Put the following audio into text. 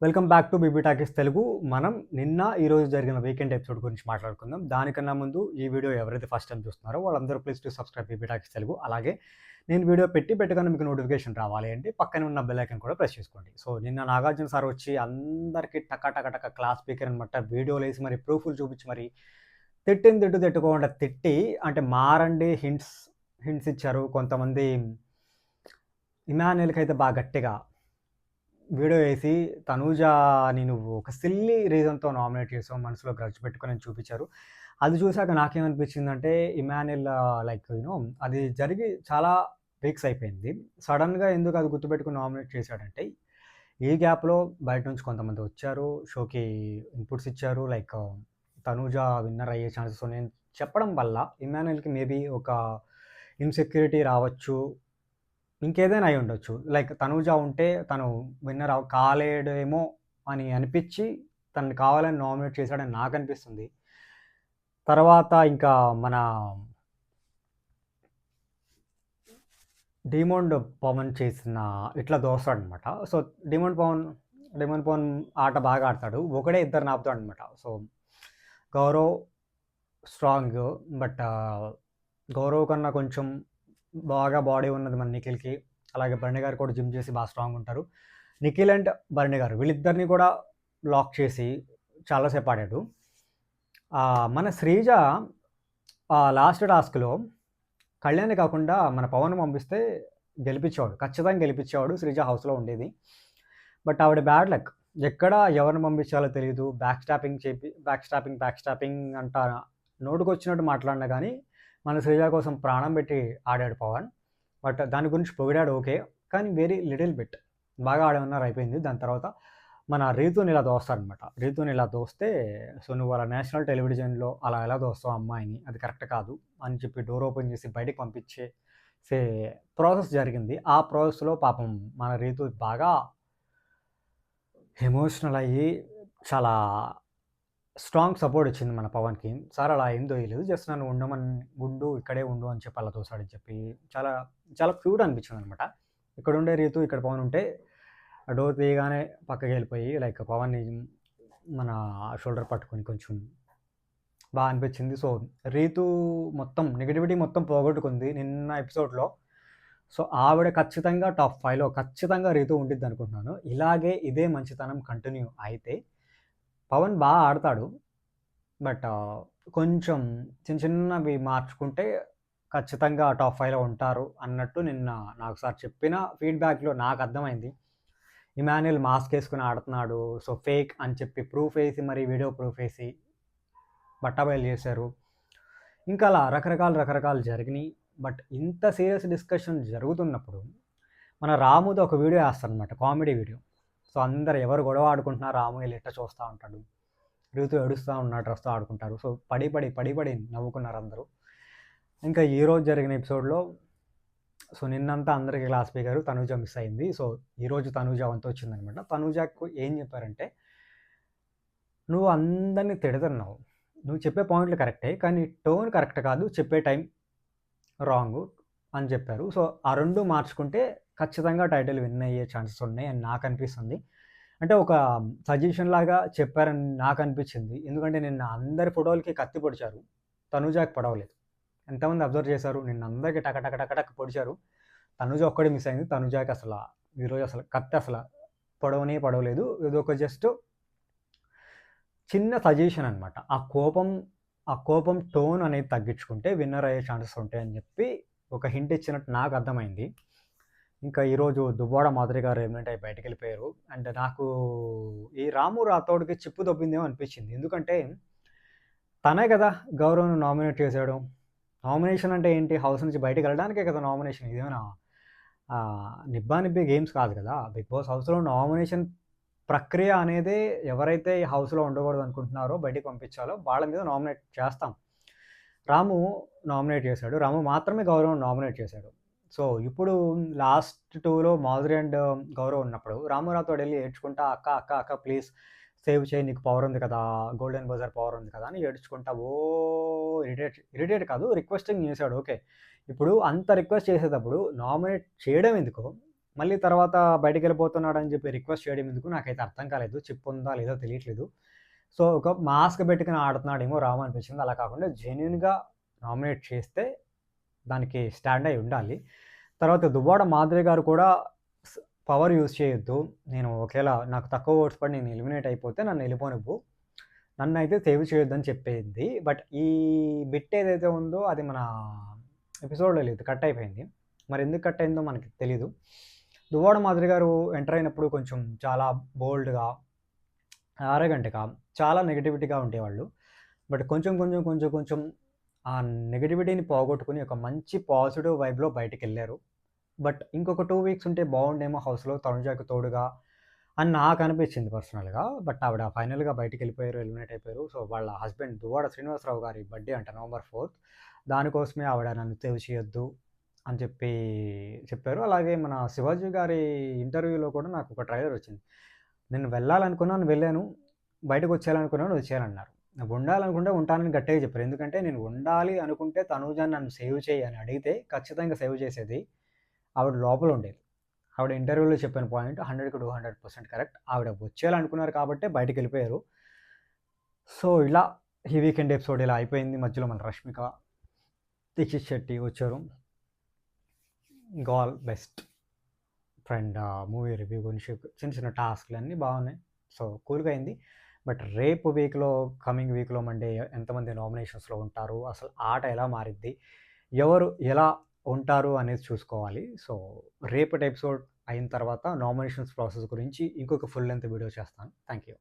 Welcome back to BB talkies Telugu. మనం ఈరోజు జరిగిన వీకెండ్ ఎపిసోడ్ గురించి మాట్లాడుకుందాం. దానికన్నా ముందు ఈ వీడియో ఎవరైతే ఫస్ట్ టైం చూస్తున్నారో వాళ్ళందరూ please to subscribe BB talkies Telugu. అలాగే నేను వీడియో పెట్టగానే మీకు నోటిఫికేషన్ రావాలి అంటే పక్కనే ఉన్న బెల్ ఐకాన్ కూడా ప్రెస్ చేసుకోండి. సో నిన్న నాగార్జున సార్ వచ్చి అందరికీ టక టక టక క్లాస్ స్పీకర్ అనమాట వీడియోలు వేసి మరి ప్రూఫ్లు చూపించి మరి తిట్టుకోకుండా తిట్టి అంటే మారండి హింట్స్ ఇచ్చారు. కొంతమంది ఇమాన్యుయల్‌కి అయితే బాగా గట్టిగా వీడియో వేసి తనూజని నువ్వు ఒక సిల్లీ రీజన్‌తో నామినేట్ చేసావు. మనసులో గ్రడ్జ్ పెట్టుకొని అని చూపించారు. అది చూసాక నాకేమనిపించిందంటే ఇమాన్యుయల్ అది జరిగి చాలా వీక్స్ అయిపోయింది. సడెన్‌గా ఎందుకు అది గుర్తుపెట్టుకొని నామినేట్ చేశాడంటే ఈ గ్యాప్‌లో బయట నుంచి కొంతమంది వచ్చారు. షోకి ఇన్పుట్స్ ఇచ్చారు. తనూజ విన్నర్ అయ్యే ఛాన్సెస్ ఉన్నాయని చెప్పడం వల్ల ఇమాన్యుయల్‌కి మేబీ ఒక ఇన్‌సెక్యూరిటీ రావచ్చు. ఇంకేదైనా అయి ఉండొచ్చు. తనూజ ఉంటే తను విన్నర్ కాలేడేమో అని అనిపిచ్చి తనని కావాలని నామినేట్ చేశాడని నాకనిపిస్తుంది. తర్వాత ఇంకా మన డీమోండ్ పవన్ చేసిన ఇట్లా దోస్తాడనమాట. సో డీమోండ్ పవన్ ఆట బాగా ఆడతాడు. ఒకడే ఇద్దరిని ఆపుతాడనమాట. So Gaurav strong. But Gaurav కన్నా కొంచెం బాగా బాడీ ఉన్నది మన నిఖిల్‌కి. అలాగే భరణి గారు కూడా జిమ్ చేసి బాగా స్ట్రాంగ్ ఉంటారు. నిఖిల్ అండ్ భరణి గారు వీళ్ళిద్దరిని కూడా లాక్ చేసి చాలా సేపు ఆడాడు. మన శ్రీజ లాస్ట్ టాస్క్‌లో కళ్యాణ్‌ని కాకుండా మన పవన్ పంపిస్తే ఖచ్చితంగా గెలిపించేవాడు. శ్రీజ హౌస్‌లో ఉండేది. బట్ ఆవిడ బ్యాడ్ లక్. ఎక్కడ ఎవరిని పంపించాలో తెలీదు. బ్యాక్ స్టాపింగ్ అంట నోటికొచ్చినట్టు మాట్లాడినా కానీ మన శ్రీజ కోసం ప్రాణం పెట్టి ఆడాడు పవన్. బట్ దాని గురించి పొగిడాడు ఓకే. కానీ వెరీ లిటిల్ బిట్ బాగా ఆడమన్నారు అయిపోయింది. దాని తర్వాత మన రీతుని ఇలా దోస్తాడనమాట. రీతుని ఇలా దోస్తే సో నువ్వు అలా నేషనల్ టెలివిజన్లో అలా ఎలా దోస్తావు అమ్మాయిని, అది కరెక్ట్ కాదు అని చెప్పి డోర్ ఓపెన్ చేసి బయటకు పంపించేసే ప్రాసెస్ జరిగింది. ఆ ప్రాసెస్లో పాపం మన రీతు బాగా ఎమోషనల్ అయ్యి చాలా స్ట్రాంగ్ సపోర్ట్ ఇచ్చింది మన పవన్‌కి. సార్ అలా ఏం తోయలేదు. జస్ట్ నన్ను ఇక్కడే ఉండు అని చెప్పి అలా తోసాడని చెప్పి చాలా చాలా క్యూట్ అనిపించిందనమాట. ఇక్కడుండే రీతు, ఇక్కడ పవన్ ఉంటే డోర్ తీయగానే పక్కకెళ్ళిపోయి పవన్‌ని మన షోల్డర్ పట్టుకొని కొంచెం అనిపించింది. సో రీతు నెగటివిటీ మొత్తం పోగొట్టుకుంది నిన్న ఎపిసోడ్‌లో. సో ఆవిడ ఖచ్చితంగా టాప్ 5లో ఖచ్చితంగా రీతు ఉండిద్దనుకుంటున్నాను. ఇలాగే ఇదే మంచితనం కంటిన్యూ అయితే పవన్ బాగా ఆడతాడు. బట్ కొంచెం చిన్నవి మార్చుకుంటే ఖచ్చితంగా టాప్ 5లో ఉంటారు అన్నట్టు నిన్న నాకు సార్ చెప్పిన ఫీడ్‌బ్యాక్‌లో నాకు అర్థమైంది. ఇమాన్యుయల్ మాస్క్ వేసుకొని ఆడుతున్నాడు. సో ఫేక్ అని చెప్పి ప్రూఫ్ వేసి మరి వీడియో ప్రూఫ్ వేసి బట్టబయలు చేశారు. ఇంకా అలా రకరకాలు జరిగినాయి. బట్ ఇంత సీరియస్ డిస్కషన్ జరుగుతున్నప్పుడు మన రాముది ఒక వీడియో వేస్తారనమాట, కామెడీ వీడియో. సో అందరు ఎవరు గొడవ ఆడుకుంటున్నారు, రాము వీళ్ళు ఎట్ట చూస్తూ ఉంటాడు, రీతు ఏడుస్తూ ఉన్నాడు, డ్రెస్తో ఆడుకుంటారు. సో పడి నవ్వుకున్నారు అందరూ. ఇంకా ఈరోజు జరిగిన ఎపిసోడ్లో సో నిన్నంతా అందరికీ క్లాస్ స్పీకర్ తనూజ మిస్ అయింది. సో ఈరోజు తనూజ వంతు వచ్చిందనమాట. తనూజకు ఏం చెప్పారంటే, నువ్వు అందరినీ తిడుతున్నావు, నువ్వు చెప్పే పాయింట్లు కరెక్టే కానీ టోన్ కరెక్ట్ కాదు, చెప్పే టైం రాంగు అని చెప్పారు. సో ఆ రెండు మార్చుకుంటే ఖచ్చితంగా టైటిల్ విన్ అయ్యే ఛాన్సెస్ ఉన్నాయి అని నాకు అనిపిస్తుంది. అంటే ఒక సజెషన్ లాగా చెప్పారని నాకు అనిపించింది. ఎందుకంటే నిన్న అందరి ఫోటోలకి కత్తి పొడిచారు, తనూజకి పొడవలేదు. ఎంతమంది అబ్జర్వ్ చేశారు? నిన్న అందరికీ టక పొడిచారు. తనూజ ఒక్కడే మిస్ అయింది. తనూజకి ఈరోజు కత్తి పొడవలేదు. ఇది ఒక జస్ట్ చిన్న సజెషన్ అనమాట. ఆ కోపం టోన్ అనేది తగ్గించుకుంటే విన్నర్ అయ్యే ఛాన్సెస్ ఉంటాయని చెప్పి ఒక హింట్ ఇచ్చినట్టు నాకు అర్థమైంది. ఇంకా ఈరోజు దువ్వాడ మాధురి గారు ఎలిమినేట్ అయ్యి బయటకు వెళ్ళిపోయారు. అండ్ నాకు ఈ రాము రాథోడ్‌కి చిప్పు దొబ్బిందేమో అనిపించింది. ఎందుకంటే తనే కదా గౌరవ్‌ని నామినేట్ చేశాడు. నామినేషన్ అంటే ఏంటి? హౌస్ నుంచి బయటకు వెళ్ళడానికే కదా నామినేషన్. ఇదేమైనా నిబ్బా గేమ్స్ కాదు కదా. బిగ్ బాస్ హౌస్‌లో నామినేషన్ ప్రక్రియ అనేదే ఎవరైతే ఈ హౌస్‌లో ఉండకూడదు అనుకుంటున్నారో, బయటికి పంపించాలో వాళ్ళ మీద నామినేట్ చేస్తాం. రాము నామినేట్ చేశాడు. రాము మాత్రమే గౌరవ్‌ని నామినేట్ చేశాడు. సో ఇప్పుడు లాస్ట్ 2లో మాధురి అండ్ గౌరవ్ ఉన్నప్పుడు రాము రాథోడ్ వెళ్ళి ఏడ్చుకుంటా అక్క ప్లీజ్ సేవ్ చేయి, నీకు పవర్ ఉంది కదా, గోల్డెన్ బజార్ పవర్ ఉంది కదా అని ఏడ్చుకుంటా ఇరిటేట్ కాదు రిక్వెస్టింగ్ చేశాడు. ఓకే, ఇప్పుడు అంత రిక్వెస్ట్ చేసేటప్పుడు నామినేట్ చేయడం ఎందుకు? మళ్ళీ తర్వాత బయటికెళ్ళిపోతున్నాడని చెప్పి రిక్వెస్ట్ చేయడం ఎందుకు నాకైతే అర్థం కాలేదు. చిప్ ఉందా లేదో తెలియట్లేదు. సో, ఒక మాస్క్ పెట్టుకొని ఆడుతున్నాడేమో రాము అనిపించింది. అలా కాకుండా జెన్యూన్‌గా నామినేట్ చేస్తే దానికి స్టాండ్ అయ్యి ఉండాలి. తర్వాత దువ్వాడ మాధవి గారు కూడా స్ పవర్ యూజ్ చేయొద్దు. నేను ఒకేళ నాకు తక్కువ ఓట్స్ పడి నేను ఎలిమినేట్ అయిపోతే నన్ను ఎళ్ళిపోనివ్వు. నన్నైతే సేవ్ చేయొద్దని చెప్పింది. బట్ ఈ బిట్ ఏదైతే ఉందో అది మన ఎపిసోడ్‌లో లేదు. కట్ అయిపోయింది. మరి ఎందుకు కట్ అయిందో మనకి తెలీదు. దువ్వాడ మాధవి గారు ఎంటర్ అయినప్పుడు కొంచెం చాలా బోల్డ్‌గా, యారగెంట్‌గా, చాలా నెగటివిటీగా ఉండేవాళ్ళు. బట్ కొంచెం ఆ నెగటివిటీని పోగొట్టుకొని ఒక మంచి పాజిటివ్ వైబ్‌లో బయటికెళ్లారు. బట్ ఇంకొక 2 వీక్స్ ఉంటే బావుండేమో హౌస్‌లో తనుజాకి తోడుగా అని నాకనిపించింది పర్సనల్‌గా. బట్ ఆవిడ ఫైనల్‌గా బయటికెళ్ళిపోయారు. ఎలిమినేట్ అయిపోయారు. సో, వాళ్ళ హస్బెండ్ దువ్వాడ శ్రీనివాసరావు గారి బర్త్‌డే అంట నవంబర్ 4థ్. దానికోసమే ఆవిడ నన్ను సేవ్ చేయొద్దు అని చెప్పారు. అలాగే మన శివాజీ గారి ఇంటర్వ్యూలో కూడా నాకొక ట్రైలర్ వచ్చింది. నేను వెళ్ళాలనుకున్నాను వెళ్ళాను. బయటకొచ్చేయాలనుకున్నాను వచ్చేయాలన్నారు. ఉండాలనుకుంటే ఉంటానని గట్టిగా చెప్పారు. ఎందుకంటే నేను ఉండాలి అనుకుంటే తనూజ నన్ను సేవ్ చెయ్యి అని అడిగితే ఖచ్చితంగా సేవ్ చేసేది. ఆవిడ లోపల ఉండేది. ఆవిడ ఇంటర్వ్యూలో చెప్పిన పాయింట్ 100కి 200% కరెక్ట్. ఆవిడ వచ్చేయాలనుకున్నారు కాబట్టే బయటికెళ్ళిపోయారు. సో, ఇలా ఈ వీకెండ్ ఎపిసోడ్ ఇలా అయిపోయింది. మధ్యలో మన రష్మిక, దీక్షిత్ శెట్టి వచ్చారు. All best friend movie review గురించి చిన్న చిన్న టాస్క్‌లన్నీ బాగున్నాయి. సో, కూల్‌గా అయింది. బట్ రేపు వీక్‌లో కమింగ్ వీక్‌లో మండే ఎంతమంది నామినేషన్స్‌లో ఉంటారు? అసలు ఆట ఎలా మారిద్ది? ఎవరు ఎలా ఉంటారు అనేది చూసుకోవాలి. సో, రేపటి ఎపిసోడ్ అయిన తర్వాత నామినేషన్స్ ప్రాసెస్ గురించి ఇంకొక ఫుల్ లెంగ్త్ వీడియో చేస్తాను. Thank you.